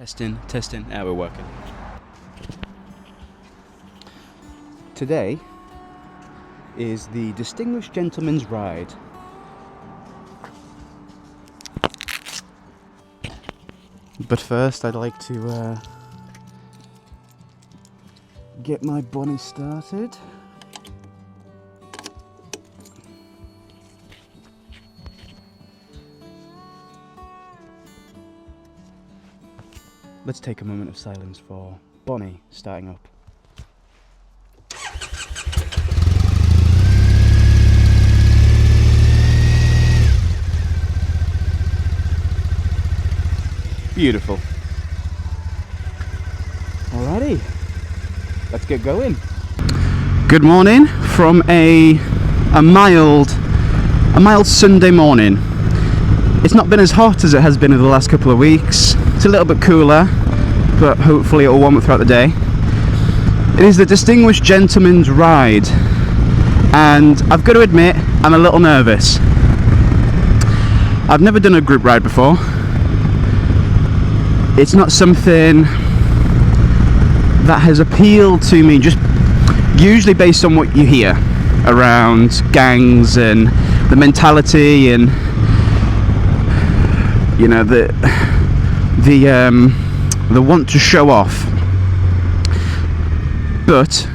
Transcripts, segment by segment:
Testing. Now we're working. Today is the Distinguished Gentleman's Ride. But first, I'd like to get my Bonnie started. Let's take a moment of silence for Bonnie starting up. Beautiful. Alrighty, let's get going. Good morning from a mild Sunday morning. It's not been as hot as it has been over the last couple of weeks. It's a little bit cooler, but hopefully it will warm up throughout the day. It is the Distinguished Gentleman's Ride, and I've got to admit, I'm a little nervous. I've never done a group ride before. It's not something that has appealed to me, just usually based on what you hear around gangs and the mentality and, you know, the want to show off. But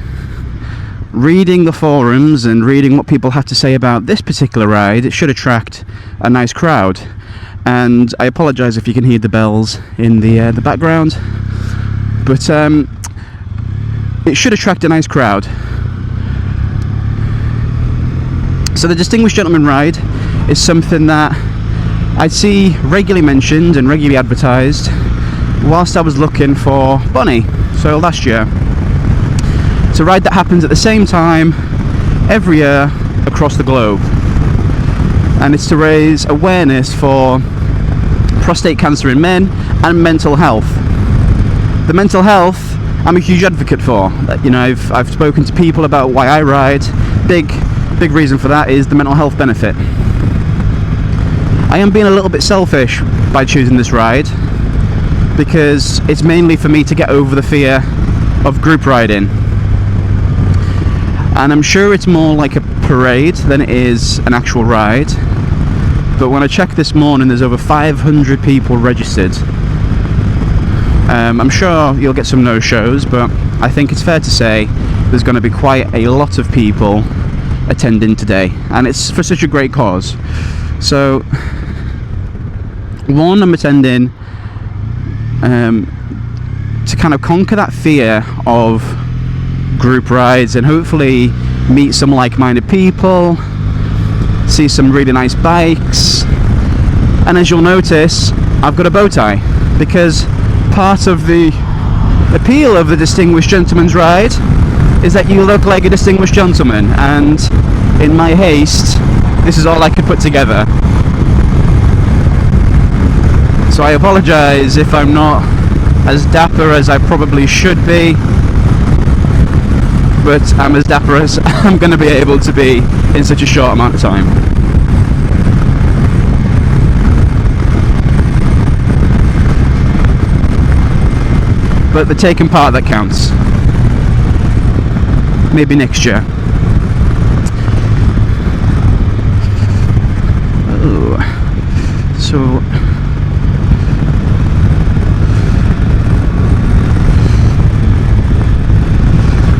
reading the forums and reading what people have to say about this particular ride, it should attract a nice crowd. And I apologise if you can hear the bells in the background, but it should attract a nice crowd. So the Distinguished Gentleman Ride is something that I see regularly mentioned and regularly advertised whilst I was looking for Bonnie, so last year. It's a ride that happens at the same time every year across the globe, and it's to raise awareness for prostate cancer in men and mental health. The mental health I'm a huge advocate for. You know, I've spoken to people about why I ride. Big reason for that is the mental health benefit. I am being a little bit selfish by choosing this ride because it's mainly for me to get over the fear of group riding. And I'm sure it's more like a parade than it is an actual ride. But when I checked this morning, there's over 500 people registered. I'm sure you'll get some no-shows, but I think it's fair to say there's going to be quite a lot of people attending today, and it's for such a great cause. So, one, I'm attending to kind of conquer that fear of group rides and hopefully meet some like-minded people, see some really nice bikes, and as you'll notice, I've got a bow tie because part of the appeal of the Distinguished Gentleman's Ride is that you look like a distinguished gentleman, and in my haste, this is all I could put together. So I apologise if I'm not as dapper as I probably should be, but I'm as dapper as I'm going to be able to be in such a short amount of time. But the taking part that counts. Maybe next year. Oh, so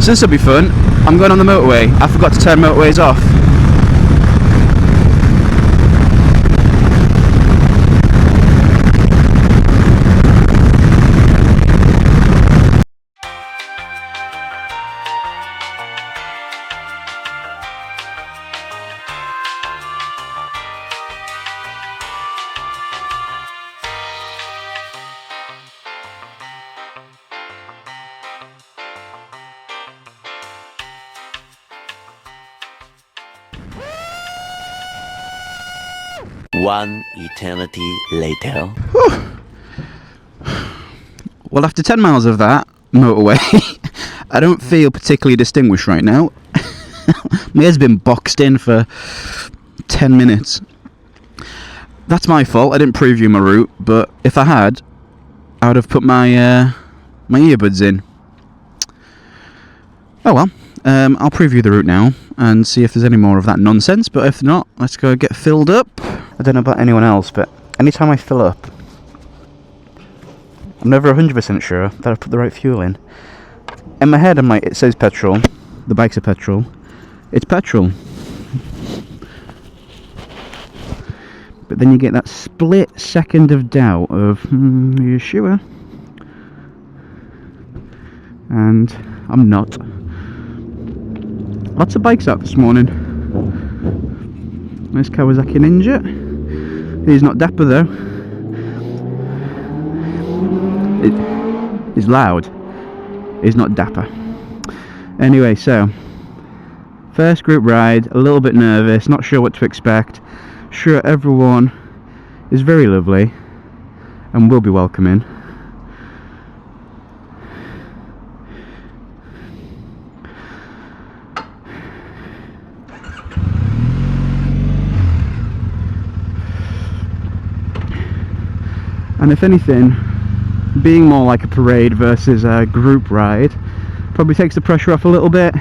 this will be fun. I'm going on the motorway. I forgot to turn motorways off. One eternity later. Well, after 10 miles of that motorway, I don't feel particularly distinguished right now. My head's been boxed in for 10 minutes. That's my fault. I didn't preview my route, but if I had, I would have put my my earbuds in. Oh well, I'll preview the route now and see if there's any more of that nonsense, but if not, let's go get filled up. I don't know about anyone else, but anytime I fill up, I'm never 100% sure that I've put the right fuel in. In my head, I'm like, it says petrol, the bike's a petrol, it's petrol. But then you get that split second of doubt of, are you sure? And I'm not. Lots of bikes out this morning. Nice Kawasaki Ninja. He's not dapper though. He's loud. He's not dapper. Anyway, so first group ride, a little bit nervous, not sure what to expect. Sure everyone is very lovely and will be welcoming. And if anything, being more like a parade versus a group ride probably takes the pressure off a little bit.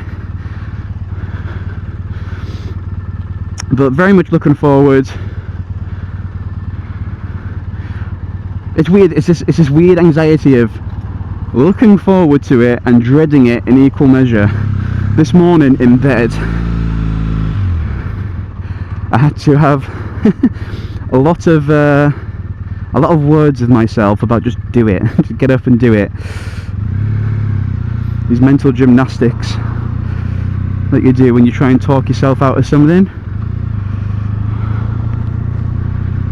But very much looking forward. It's weird, it's this weird anxiety of looking forward to it and dreading it in equal measure. This morning in bed, I had to have a lot of words with myself about just do it, just get up and do it. These mental gymnastics that you do when you try and talk yourself out of something.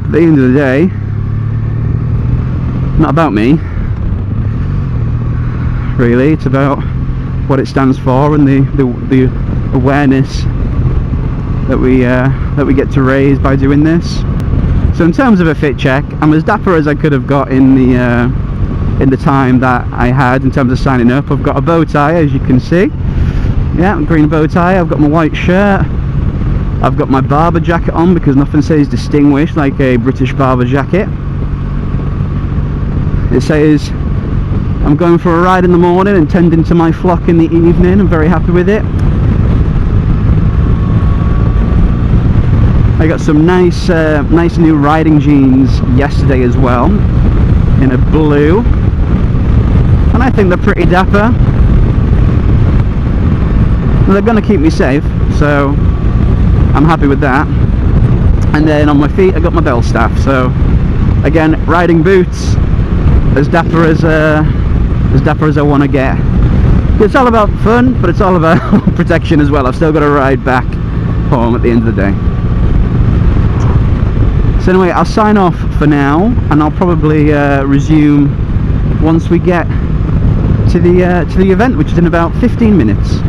At the end of the day, not about me, really. It's about what it stands for and the awareness that we get to raise by doing this. So in terms of a fit check, I'm as dapper as I could have got in the time that I had in terms of signing up. I've got a bow tie, as you can see. Yeah, green bow tie. I've got my white shirt. I've got my barber jacket on because nothing says distinguished like a British barber jacket. It says I'm going for a ride in the morning and tending to my flock in the evening. I'm very happy with it. I got some nice new riding jeans yesterday as well, in a blue, and I think they're pretty dapper. They're going to keep me safe, so I'm happy with that. And then on my feet I got my bell staff, so again, riding boots, as dapper as I want to get. It's all about fun, but it's all about protection as well. I've still got to ride back home at the end of the day. So anyway, I'll sign off for now, and I'll probably resume once we get to the event, which is in about 15 minutes.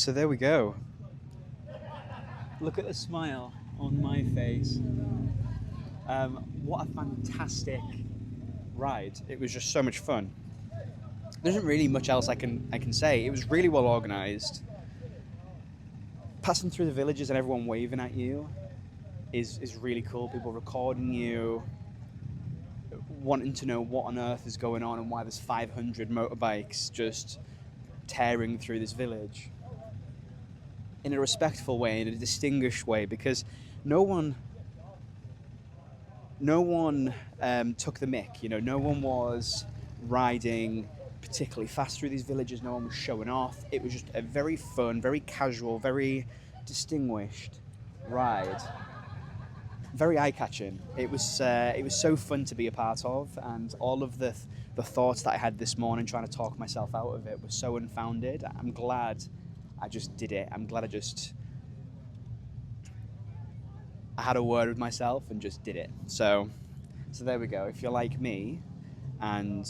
So there we go. Look at the smile on my face. What a fantastic ride. It was just so much fun. There isn't really much else I can say. It was really well organised. Passing through the villages and everyone waving at you is really cool. People recording you, wanting to know what on earth is going on and why there's 500 motorbikes just tearing through this village. In a respectful way, in a distinguished way, because no one took the mick. You know, no one was riding particularly fast through these villages. No one was showing off. It was just a very fun, very casual, very distinguished ride. Very eye-catching. It was so fun to be a part of, and all of the thoughts that I had this morning trying to talk myself out of it were so unfounded. I'm glad I just did it. I'm glad I had a word with myself and just did it. So there we go. If you're like me and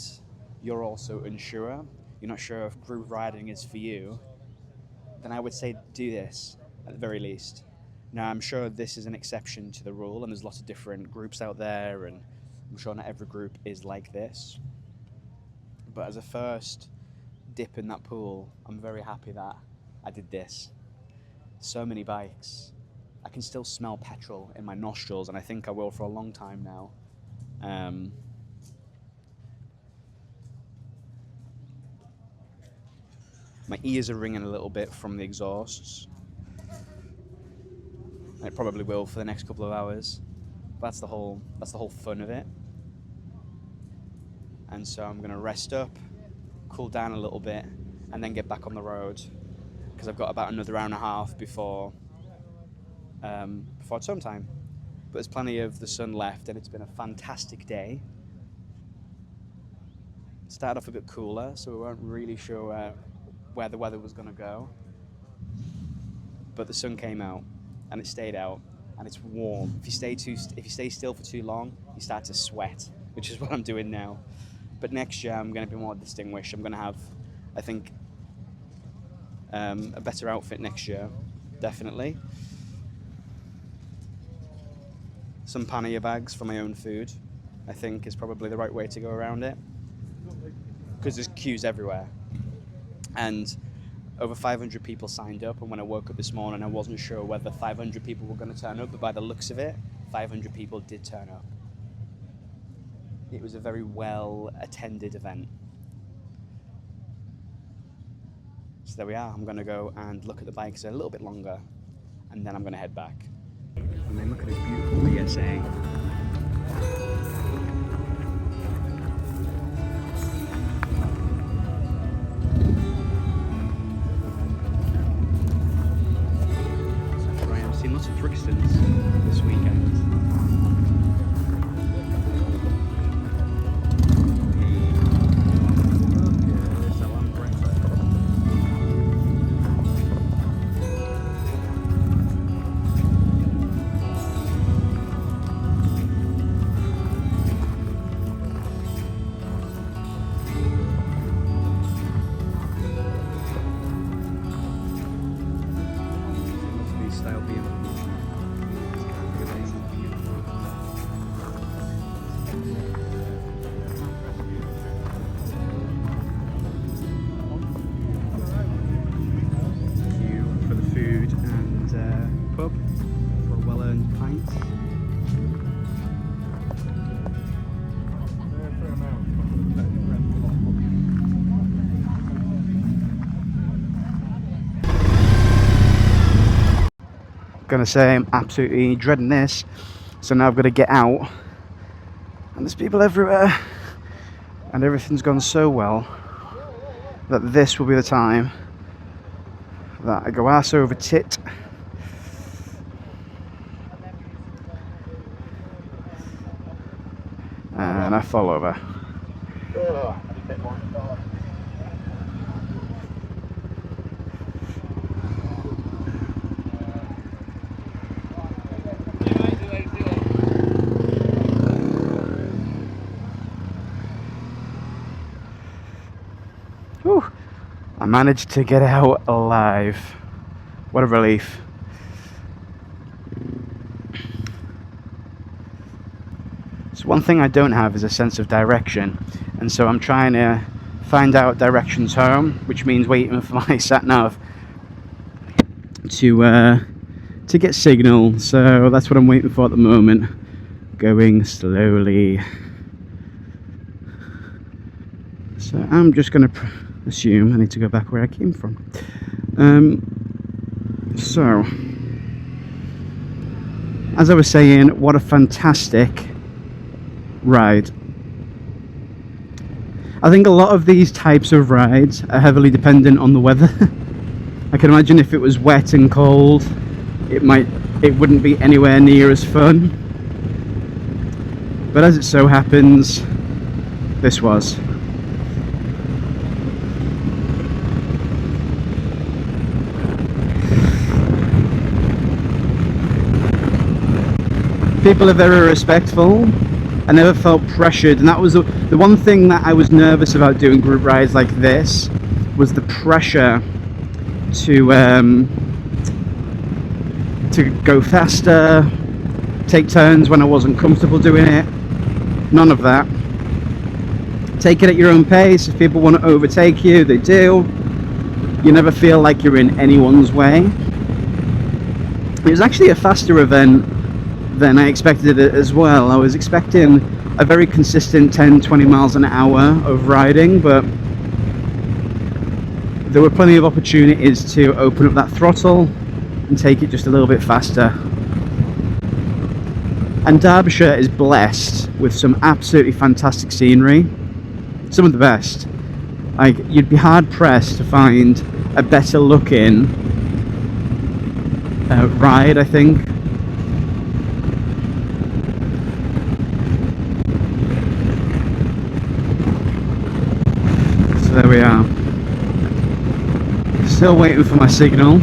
you're also unsure, you're not sure if group riding is for you, then I would say do this at the very least. Now, I'm sure this is an exception to the rule, and there's lots of different groups out there, and I'm sure not every group is like this. But as a first dip in that pool, I'm very happy that I did this. So many bikes. I can still smell petrol in my nostrils, and I think I will for a long time now. My ears are ringing a little bit from the exhausts. And it probably will for the next couple of hours. But that's the whole fun of it. And so I'm gonna rest up, cool down a little bit, and then get back on the road, because I've got about another hour and a half before it's home time. But there's plenty of the sun left, and it's been a fantastic day. It started off a bit cooler, so we weren't really sure where the weather was going to go. But the sun came out, and it stayed out, and it's warm. If you stay still for too long, you start to sweat, which is what I'm doing now. But next year I'm going to be more distinguished. I'm going to have, I think, a better outfit next year, definitely. Some pannier bags for my own food, I think, is probably the right way to go around it, because there's queues everywhere. And over 500 people signed up, and when I woke up this morning, I wasn't sure whether 500 people were going to turn up, but by the looks of it, 500 people did turn up. It was a very well-attended event. So there we are. I'm going to go and look at the bikes a little bit longer, and then I'm going to head back. And then look at this beautiful PSA. Lots of Brixtons this weekend. Gonna say I'm absolutely dreading this, so now I've got to get out, and there's people everywhere, and everything's gone so well that this will be the time that I go arse over tit and I fall over. Whew. I managed to get out alive. What a relief. So one thing I don't have is a sense of direction, and so I'm trying to find out directions home, which means waiting for my sat-nav to get signal. So that's what I'm waiting for at the moment, going slowly. So I'm just going to assume I need to go back where I came from. So as I was saying, what a fantastic ride. I think a lot of these types of rides are heavily dependent on the weather. I can imagine if it was wet and cold, it wouldn't be anywhere near as fun. But as it so happens, this was. People are very respectful. I never felt pressured, and that was the one thing that I was nervous about doing group rides like this, was the pressure to go faster, take turns when I wasn't comfortable doing it. None of that. Take it at your own pace. If people want to overtake you, they do. You never feel like you're in anyone's way. It was actually a faster event than I expected it as well. I was expecting a very consistent 10-20 miles an hour of riding, but there were plenty of opportunities to open up that throttle and take it just a little bit faster. And Derbyshire is blessed with some absolutely fantastic scenery, some of the best. Like, you'd be hard pressed to find a better looking ride, I think. There we are. Still waiting for my signal.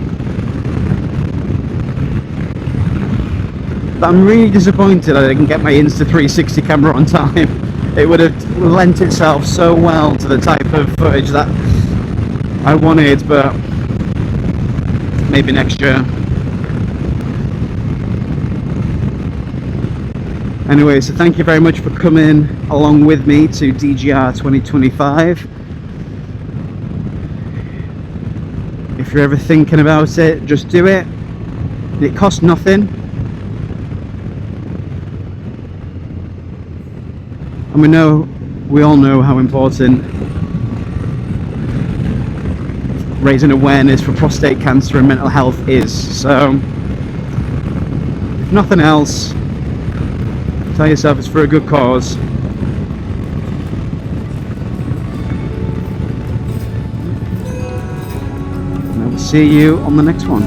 But I'm really disappointed I didn't get my Insta360 camera on time. It would have lent itself so well to the type of footage that I wanted, but maybe next year. Anyway, so thank you very much for coming along with me to DGR2025. If you're ever thinking about it, just do it. It costs nothing. And we all know how important raising awareness for prostate cancer and mental health is. So, if nothing else, tell yourself it's for a good cause. See you on the next one.